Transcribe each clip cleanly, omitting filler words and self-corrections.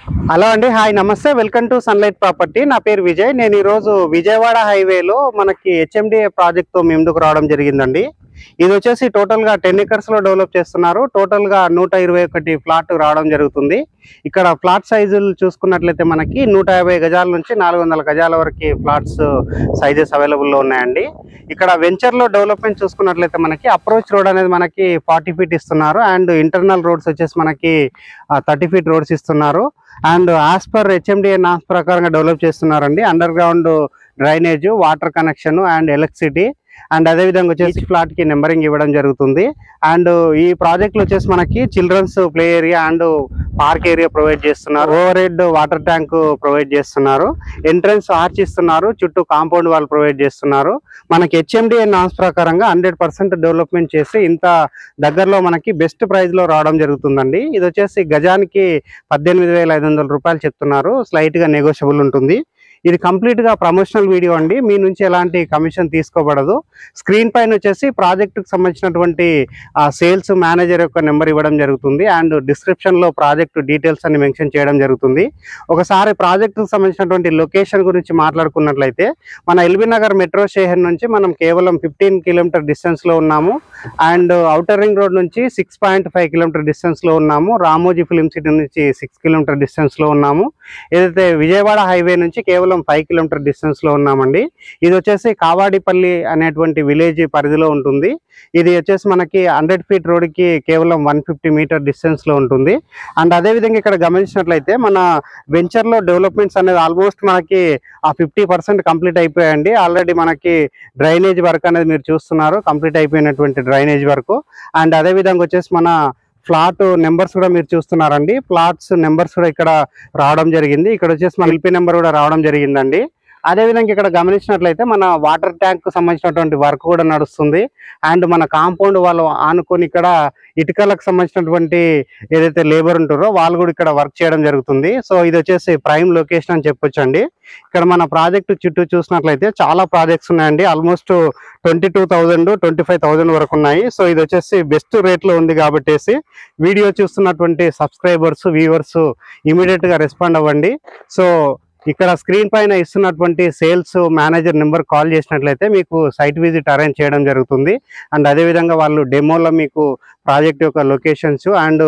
Hello అండి, hi నమస్తే, welcome to sunlight property. నా పేరు విజయ్. నేను ఈరోజు విజయవాడ హైవేలో మనకి హెచ్ఎండిఏ ప్రాజెక్ట్తో మీ ముందుకు రావడం జరిగిందండి. ఇది వచ్చేసి టోటల్గా 10 ఎకర్స్లో డెవలప్ చేస్తున్నారు. టోటల్గా 121 ఫ్లాట్ రావడం జరుగుతుంది. ఇక్కడ ఫ్లాట్ సైజులు చూసుకున్నట్లయితే మనకి 150 గజాల నుంచి 400 గజాల వరకు ఫ్లాట్స్ సైజెస్ అవైలబుల్లో ఉన్నాయండి. ఇక్కడ వెంచర్లో డెవలప్మెంట్ చూసుకున్నట్లయితే మనకి అప్రోచ్ రోడ్ అనేది మనకి 40 ఫీట్ ఇస్తున్నారు. అండ్ ఇంటర్నల్ రోడ్స్ వచ్చేసి మనకి 30 ఫీట్ రోడ్స్ ఇస్తున్నారు. And as per HMDA norms ప్రకారంగా డెవలప్ చేస్తున్నారండి. Under ground drainage, water connection and electricity. And అదేవిధంగా వచ్చేసి ఫ్లాట్ కి నెంబరింగ్ ఇవ్వడం జరుగుతుంది. అండ్ ఈ ప్రాజెక్ట్ వచ్చేసి మనకి children's play area and park area provide చేస్తున్నారు. Overhead water tank provide చేస్తున్నారు. ఎంట్రన్స్ ఆర్చ్ ఇస్తున్నారు. చుట్టూ కాంపౌండ్ వాల్ ప్రొవైడ్ చేస్తున్నారు. మనకి హెచ్ఎండిఏ నామ్స్ ప్రకారంగా 100% డెవలప్మెంట్ చేసి ఇంత దగ్గరలో మనకి బెస్ట్ ప్రైస్ లో రావడం జరుగుతుందండి. ఇది వచ్చేసి గజానికి 18,500 రూపాయలు చెప్తున్నారు. స్లైట్ గా నెగోషియబుల్ ఉంటుంది. ఇది కంప్లీట్ గా ప్రమోషనల్ వీడియో అండి. మీ నుంచి ఎలాంటి కమిషన్ తీసుకోబడదు. స్క్రీన్ పైన వచ్చేసి ప్రాజెక్టుకు సంబంధించినటువంటి సేల్స్ మేనేజర్ యొక్క నెంబర్ ఇవ్వడం జరుగుతుంది. అండ్ డిస్క్రిప్షన్ లో ప్రాజెక్ట్ డీటెయిల్స్ అన్ని మెన్షన్ చేయడం జరుగుతుంది. ఒకసారి ప్రాజెక్టుకు సంబంధించినటువంటి లొకేషన్ గురించి మాట్లాడుకున్నట్లయితే మన ఎల్బీ నగర్ మెట్రో స్టేషన్ నుంచి మనం కేవలం 15 కిలోమీటర్ డిస్టెన్స్ లో ఉన్నాము. అండ్ ఔటర్ రింగ్ రోడ్ నుంచి 6.5 కిలోమీటర్ డిస్టెన్స్ లో ఉన్నాము. రామోజీ ఫిలిం సిటీ నుంచి 6 కిలోమీటర్ డిస్టెన్స్ లో ఉన్నాము. ఏదైతే విజయవాడ హైవే నుంచి కేవలం 5 కిలోమీటర్ డిస్టెన్స్ లో ఉన్నామండి. ఇది వచ్చేసి కావాడిపల్లి అనేటువంటి విలేజ్ పరిధిలో ఉంటుంది. ఇది వచ్చేసి మనకి 100 ఫీట్ రోడ్ కి కేవలం 150 మీటర్ డిస్టెన్స్ లో ఉంటుంది. అండ్ అదేవిధంగా ఇక్కడ గమనించినట్లయితే మన వెంచర్ లో డెవలప్మెంట్స్ అనేది ఆల్మోస్ట్ మనకి 50% కంప్లీట్ అయిపోయాయండి. ఆల్రెడీ మనకి డ్రైనేజ్ వర్క్ అనేది మీరు చూస్తున్నారు, కంప్లీట్ అయిపోయినటువంటి డ్రైనేజ్ వర్క్. అండ్ అదేవిధంగా వచ్చేసి మన ఫ్లాట్ నెంబర్స్ కూడా మీరు చూస్తున్నారండి. ఫ్లాట్స్ నెంబర్స్ కూడా ఇక్కడ రావడం జరిగింది. ఇక్కడ వచ్చేసి మన ఎల్పీ నెంబర్ కూడా రావడం జరిగిందండి. అదేవిధంగా ఇక్కడ గమనించినట్లయితే మన వాటర్ ట్యాంక్ కు సంబంధించినటువంటి వర్క్ కూడా నడుస్తుంది. అండ్ మన కాంపౌండ్ వాళ్ళు ఆనుకొని ఇక్కడ ఇటుకలకు సంబంధించినటువంటి ఏదైతే లేబర్ ఉంటారో వాళ్ళు కూడా ఇక్కడ వర్క్ చేయడం జరుగుతుంది. సో ఇది వచ్చేసి ప్రైమ్ లొకేషన్ అని చెప్పొచ్చండి. ఇక్కడ మన ప్రాజెక్టు చుట్టూ చూసినట్లయితే చాలా ప్రాజెక్ట్స్ ఉన్నాయండి. ఆల్మోస్ట్ 22,000 25,000 వరకు ఉన్నాయి. సో ఇది వచ్చేసి బెస్ట్ రేట్ లో ఉంది కాబట్టి వీడియో చూస్తున్నటువంటి సబ్స్క్రైబర్స్, వ్యూవర్స్ ఇమీడియట్ గా రెస్పాండ్ అవ్వండి. సో ఇక్కడ స్క్రీన్ పైన ఇస్తున్నటువంటి సేల్స్ మేనేజర్ నెంబర్ కాల్ చేసినట్లయితే మీకు సైట్ విజిట్ అరేంజ్ చేయడం జరుగుతుంది. అండ్ అదేవిధంగా వాళ్ళు డెమోలో మీకు ప్రాజెక్ట్ యొక్క లొకేషన్స్ అండ్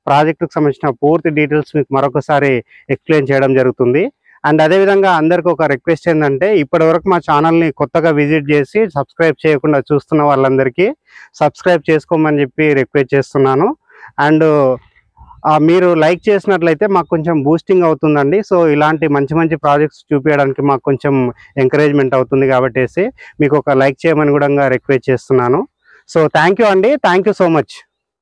ప్రాజెక్టుకు సంబంధించిన పూర్తి డీటెయిల్స్ మీకు మరొకసారి ఎక్స్ప్లెయిన్ చేయడం జరుగుతుంది. అండ్ అదేవిధంగా అందరికి ఒక రిక్వెస్ట్ ఏంటంటే, ఇప్పటి వరకు మా ఛానల్ని కొత్తగా విజిట్ చేసి సబ్స్క్రైబ్ చేయకుండా చూస్తున్న వాళ్ళందరికీ సబ్స్క్రైబ్ చేసుకోమని చెప్పి రిక్వెస్ట్ చేస్తున్నాను. అండ్ మీరు లైక్ చేసినట్లయితే మాకు కొంచెం బూస్టింగ్ అవుతుందండి. సో ఇలాంటి మంచి మంచి ప్రాజెక్ట్స్ చూపించడానికి మాకు కొంచెం ఎంకరేజ్మెంట్ అవుతుంది కాబట్టి మీకు ఒక లైక్ చేయమని కూడా రిక్వెస్ట్ చేస్తున్నాను. సో థ్యాంక్ యూ అండి. Thank you so much.